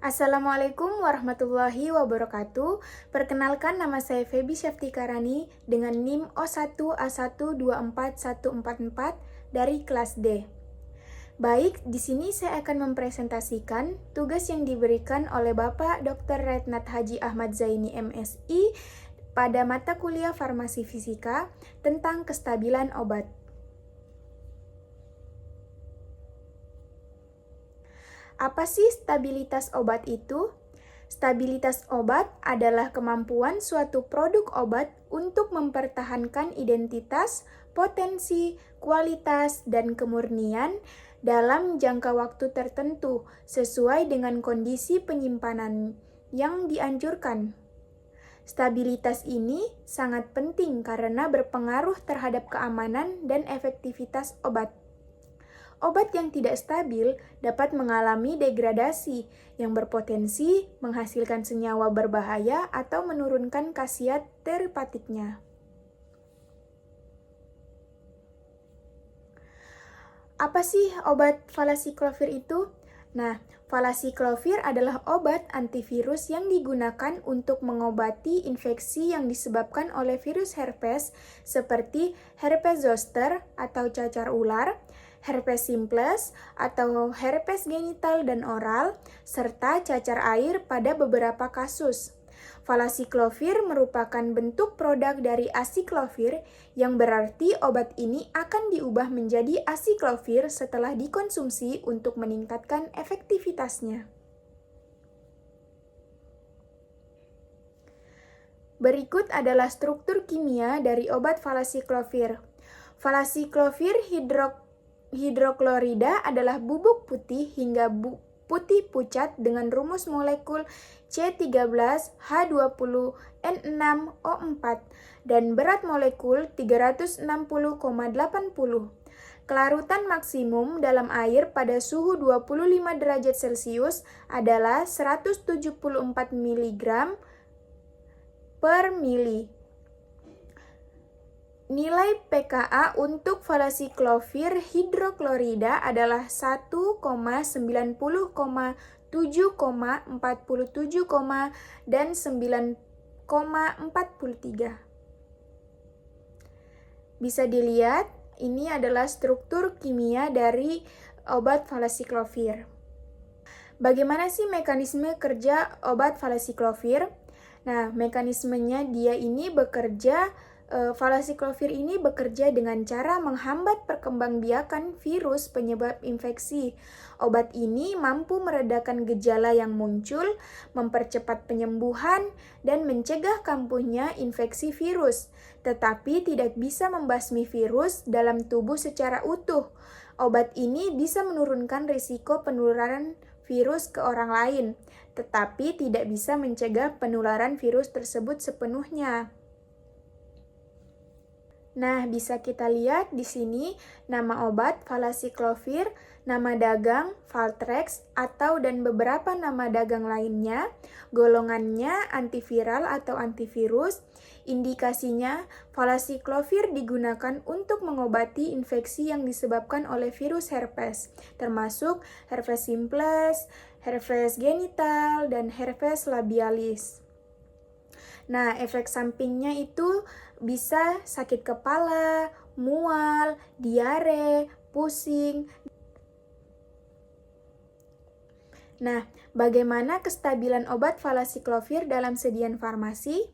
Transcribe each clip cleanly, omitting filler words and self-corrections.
Assalamualaikum warahmatullahi wabarakatuh. Perkenalkan, nama saya Feby Syaftikarani dengan NIM O1A1241444 dari kelas D. Baik, di sini saya akan mempresentasikan tugas yang diberikan oleh Bapak Dr. Retnat Haji Ahmad Zaini MSI pada mata kuliah Farmasi Fisika tentang kestabilan obat. Apa sih stabilitas obat itu? Stabilitas obat adalah kemampuan suatu produk obat untuk mempertahankan identitas, potensi, kualitas, dan kemurnian dalam jangka waktu tertentu sesuai dengan kondisi penyimpanan yang dianjurkan. Stabilitas ini sangat penting karena berpengaruh terhadap keamanan dan efektivitas obat. Obat yang tidak stabil dapat mengalami degradasi yang berpotensi menghasilkan senyawa berbahaya atau menurunkan khasiat terapeutiknya. Apa sih obat valacyclovir itu? Nah, valacyclovir adalah obat antivirus yang digunakan untuk mengobati infeksi yang disebabkan oleh virus herpes seperti herpes zoster atau cacar ular, herpes simplex atau herpes genital dan oral, serta cacar air pada beberapa kasus. Valacyclovir merupakan bentuk produk dari aciclovir, yang berarti obat ini akan diubah menjadi aciclovir setelah dikonsumsi untuk meningkatkan efektivitasnya. Berikut adalah struktur kimia dari obat valacyclovir. Valacyclovir hidroklorida adalah bubuk putih hingga putih pucat dengan rumus molekul C13H20N6O4 dan berat molekul 360,80. Kelarutan maksimum dalam air pada suhu 25 derajat Celcius adalah 174 mg per mili. Nilai pKa untuk valacyclovir hidroklorida adalah 1,90,7,47, dan 9,43. Bisa dilihat, ini adalah struktur kimia dari obat valacyclovir. Bagaimana sih mekanisme kerja obat valacyclovir? Nah, mekanismenya valacyclovir ini bekerja dengan cara menghambat perkembangbiakan virus penyebab infeksi. Obat ini mampu meredakan gejala yang muncul, mempercepat penyembuhan, dan mencegah kambuhnya infeksi virus, tetapi tidak bisa membasmi virus dalam tubuh secara utuh. Obat ini bisa menurunkan risiko penularan virus ke orang lain, tetapi tidak bisa mencegah penularan virus tersebut sepenuhnya. Nah, bisa kita lihat di sini nama obat valacyclovir, nama dagang Valtrex dan beberapa nama dagang lainnya, golongannya antiviral atau antivirus. Indikasinya, valacyclovir digunakan untuk mengobati infeksi yang disebabkan oleh virus herpes, termasuk herpes simplex, herpes genital, dan herpes labialis. Nah, efek sampingnya itu bisa sakit kepala, mual, diare, pusing. Nah, bagaimana kestabilan obat valacyclovir dalam sediaan farmasi?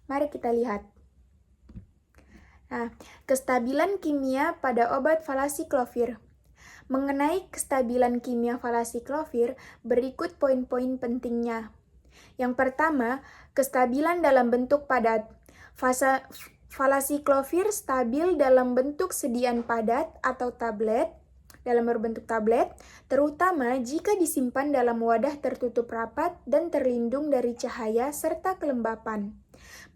Mari kita lihat. Nah, kestabilan kimia pada obat valacyclovir. Mengenai kestabilan kimia valacyclovir, berikut poin-poin pentingnya. Yang pertama, kestabilan dalam bentuk padat. Valacyclovir stabil dalam bentuk sediaan padat atau tablet, terutama jika disimpan dalam wadah tertutup rapat dan terlindung dari cahaya serta kelembapan.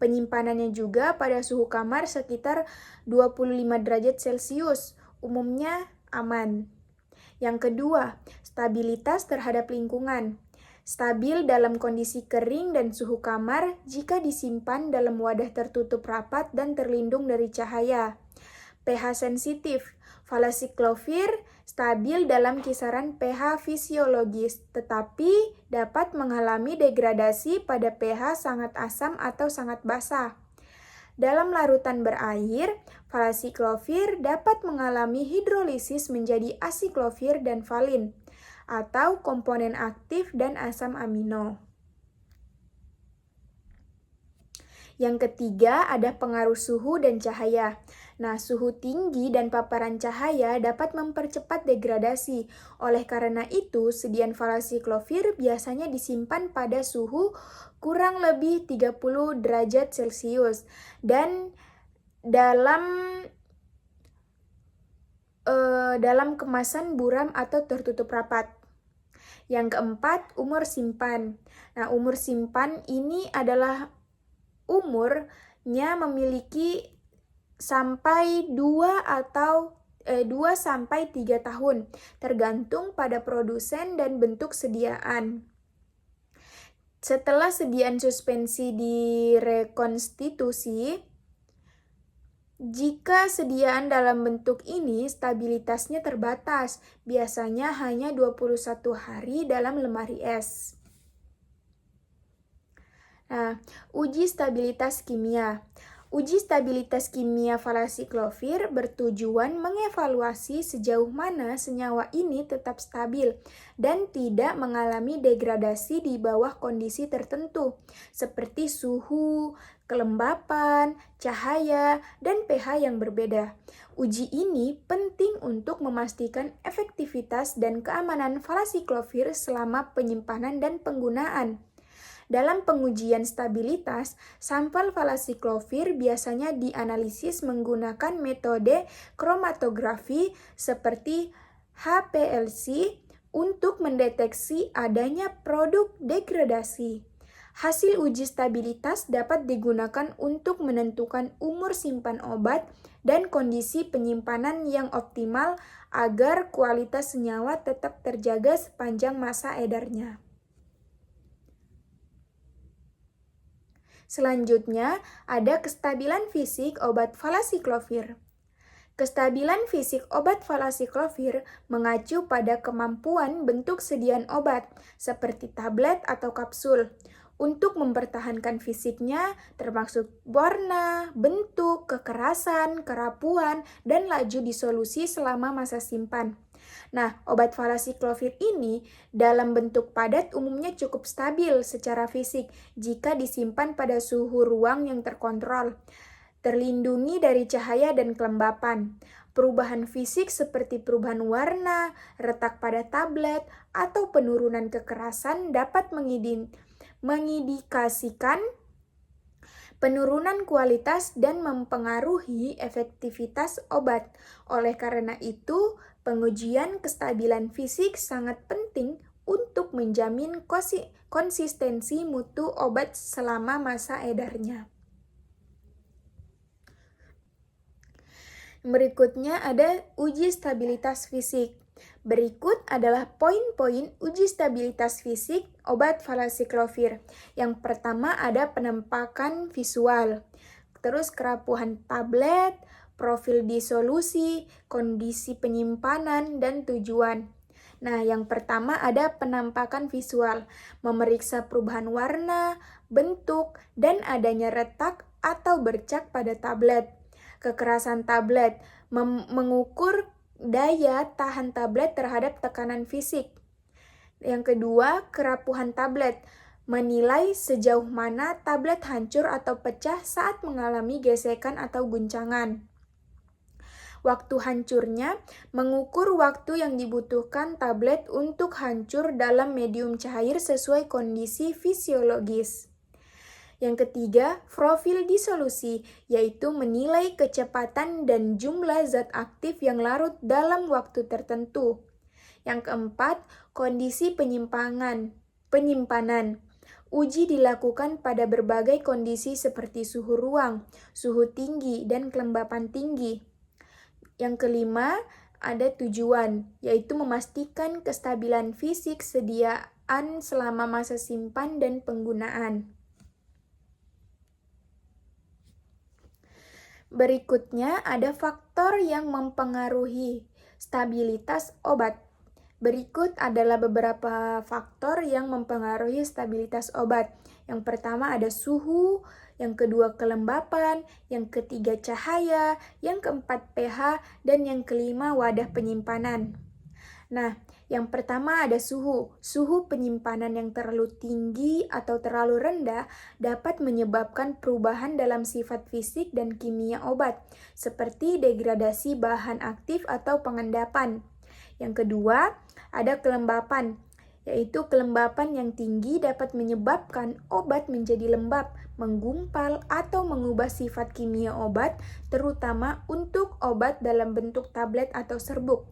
Penyimpanannya juga pada suhu kamar sekitar 25 derajat Celcius, umumnya aman. Yang kedua, stabilitas terhadap lingkungan. Stabil dalam kondisi kering dan suhu kamar jika disimpan dalam wadah tertutup rapat dan terlindung dari cahaya. pH sensitif. Falasiklofir stabil dalam kisaran pH fisiologis, tetapi dapat mengalami degradasi pada pH sangat asam atau sangat basah. Dalam larutan berair, falasiklofir dapat mengalami hidrolisis menjadi asiklofir dan valin, atau komponen aktif dan asam amino. Yang ketiga, ada pengaruh suhu dan cahaya. Nah, suhu tinggi dan paparan cahaya dapat mempercepat degradasi. Oleh karena itu, sedian falasiklofir biasanya disimpan pada suhu kurang lebih 30 derajat Celcius dan dalam kemasan buram atau tertutup rapat. Yang keempat, umur simpan. Nah, umur simpan ini adalah umurnya memiliki sampai 2 sampai 3 tahun, tergantung pada produsen dan bentuk sediaan. Setelah sediaan suspensi direkonstitusi, jika sediaan dalam bentuk ini stabilitasnya terbatas, biasanya hanya 21 hari dalam lemari es. Nah, uji stabilitas kimia. Uji stabilitas kimia falasiklofir bertujuan mengevaluasi sejauh mana senyawa ini tetap stabil dan tidak mengalami degradasi di bawah kondisi tertentu, seperti suhu, kelembapan, cahaya, dan pH yang berbeda. Uji ini penting untuk memastikan efektivitas dan keamanan falasiklofir selama penyimpanan dan penggunaan. Dalam pengujian stabilitas, sampel falasiklofir biasanya dianalisis menggunakan metode kromatografi seperti HPLC untuk mendeteksi adanya produk degradasi. Hasil uji stabilitas dapat digunakan untuk menentukan umur simpan obat dan kondisi penyimpanan yang optimal agar kualitas senyawa tetap terjaga sepanjang masa edarnya. Selanjutnya, ada kestabilan fisik obat falasiklofir. Kestabilan fisik obat falasiklofir mengacu pada kemampuan bentuk sediaan obat, seperti tablet atau kapsul, untuk mempertahankan fisiknya, termasuk warna, bentuk, kekerasan, kerapuhan, dan laju disolusi selama masa simpan. Nah, obat falasiklofir ini dalam bentuk padat umumnya cukup stabil secara fisik jika disimpan pada suhu ruang yang terkontrol, terlindungi dari cahaya dan kelembapan. Perubahan fisik seperti perubahan warna, retak pada tablet, atau penurunan kekerasan dapat mengindikasikan penurunan kualitas dan mempengaruhi efektivitas obat. Oleh karena itu, pengujian kestabilan fisik sangat penting untuk menjamin konsistensi mutu obat selama masa edarnya. Berikutnya ada uji stabilitas fisik. Berikut adalah poin-poin uji stabilitas fisik obat falasiklofir. Yang pertama ada penampakan visual, terus kerapuhan tablet, profil disolusi, kondisi penyimpanan, dan tujuan. Nah, yang pertama ada penampakan visual, memeriksa perubahan warna, bentuk, dan adanya retak atau bercak pada tablet. Kekerasan tablet, mengukur daya tahan tablet terhadap tekanan fisik. Yang kedua, kerapuhan tablet, menilai sejauh mana tablet hancur atau pecah saat mengalami gesekan atau guncangan. Waktu hancurnya, mengukur waktu yang dibutuhkan tablet untuk hancur dalam medium cair sesuai kondisi fisiologis. Yang ketiga, profil disolusi, yaitu menilai kecepatan dan jumlah zat aktif yang larut dalam waktu tertentu. Yang keempat, kondisi penyimpanan. Uji dilakukan pada berbagai kondisi seperti suhu ruang, suhu tinggi, dan kelembapan tinggi. Yang kelima, ada tujuan, yaitu memastikan kestabilan fisik sediaan selama masa simpan dan penggunaan. Berikutnya ada faktor yang mempengaruhi stabilitas obat. Berikut adalah beberapa faktor yang mempengaruhi stabilitas obat. Yang pertama ada suhu, yang kedua kelembapan, yang ketiga cahaya, yang keempat pH, dan yang kelima wadah penyimpanan. Nah, yang pertama ada suhu. Suhu penyimpanan yang terlalu tinggi atau terlalu rendah dapat menyebabkan perubahan dalam sifat fisik dan kimia obat, seperti degradasi bahan aktif atau pengendapan. Yang kedua, ada kelembapan, yaitu kelembapan yang tinggi dapat menyebabkan obat menjadi lembab, menggumpal, atau mengubah sifat kimia obat, terutama untuk obat dalam bentuk tablet atau serbuk.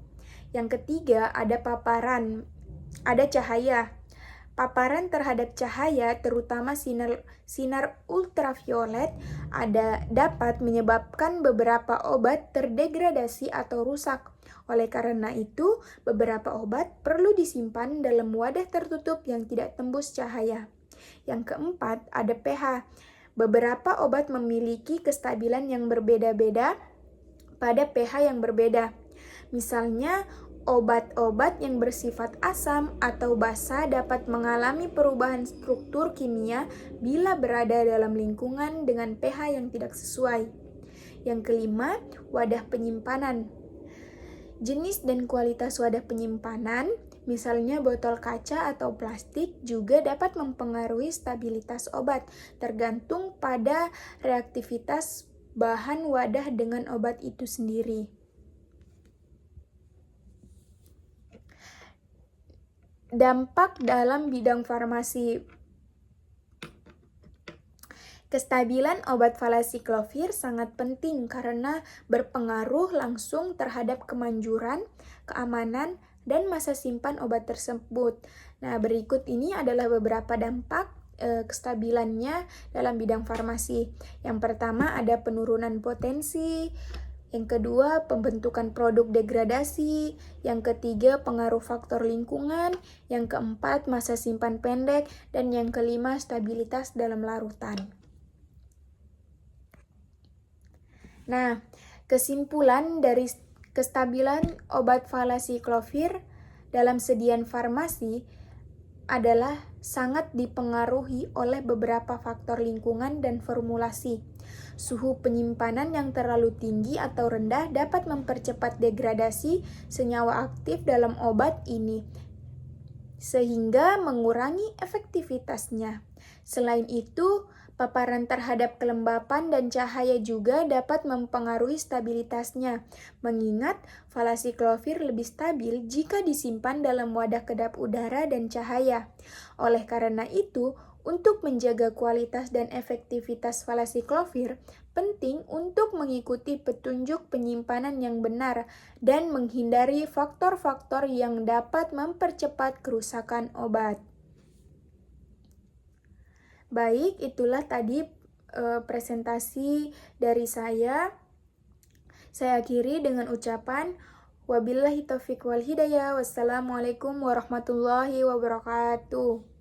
Yang ketiga, ada paparan, ada cahaya. Paparan terhadap cahaya, terutama sinar ultraviolet, dapat menyebabkan beberapa obat terdegradasi atau rusak. Oleh karena itu, beberapa obat perlu disimpan dalam wadah tertutup yang tidak tembus cahaya. Yang keempat, ada pH. Beberapa obat memiliki kestabilan yang berbeda-beda pada pH yang berbeda. Misalnya, obat-obat yang bersifat asam atau basa dapat mengalami perubahan struktur kimia bila berada dalam lingkungan dengan pH yang tidak sesuai. Yang kelima, wadah penyimpanan. Jenis dan kualitas wadah penyimpanan, misalnya botol kaca atau plastik, juga dapat mempengaruhi stabilitas obat, tergantung pada reaktivitas bahan wadah dengan obat itu sendiri. Dampak dalam bidang farmasi. Kestabilan obat valasiklovir sangat penting karena berpengaruh langsung terhadap kemanjuran, keamanan, dan masa simpan obat tersebut. Nah, berikut ini adalah beberapa dampak kestabilannya dalam bidang farmasi. Yang pertama ada penurunan potensi, yang kedua pembentukan produk degradasi, yang ketiga pengaruh faktor lingkungan, yang keempat masa simpan pendek, dan yang kelima stabilitas dalam larutan. Nah, kesimpulan dari kestabilan obat valasiklovir dalam sediaan farmasi adalah sangat dipengaruhi oleh beberapa faktor lingkungan dan formulasi. Suhu penyimpanan yang terlalu tinggi atau rendah dapat mempercepat degradasi senyawa aktif dalam obat ini, sehingga mengurangi efektivitasnya. Selain itu, paparan terhadap kelembapan dan cahaya juga dapat mempengaruhi stabilitasnya, mengingat valasiklovir lebih stabil jika disimpan dalam wadah kedap udara dan cahaya. Oleh karena itu, untuk menjaga kualitas dan efektivitas valasiklovir, penting untuk mengikuti petunjuk penyimpanan yang benar dan menghindari faktor-faktor yang dapat mempercepat kerusakan obat. Baik, itulah tadi presentasi dari saya. Saya akhiri dengan ucapan wabillahi taufiq wal hidayah. Wassalamualaikum warahmatullahi wabarakatuh.